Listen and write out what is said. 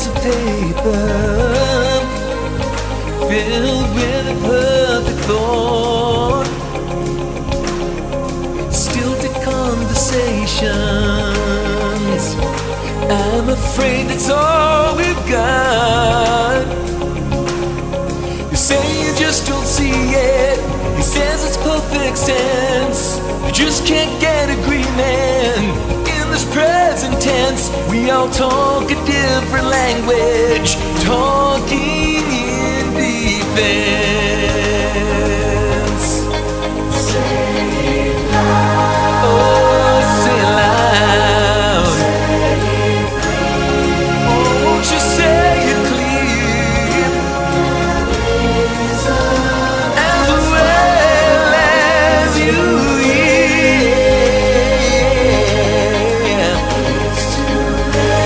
sheets of paper filled with a perfect thought, stilted conversations. I'm afraid that's all we've got. You say you just don't see it. He says it's perfect sense. You just can't get agreement. In this present tense, we all talk a different language, talking in defense.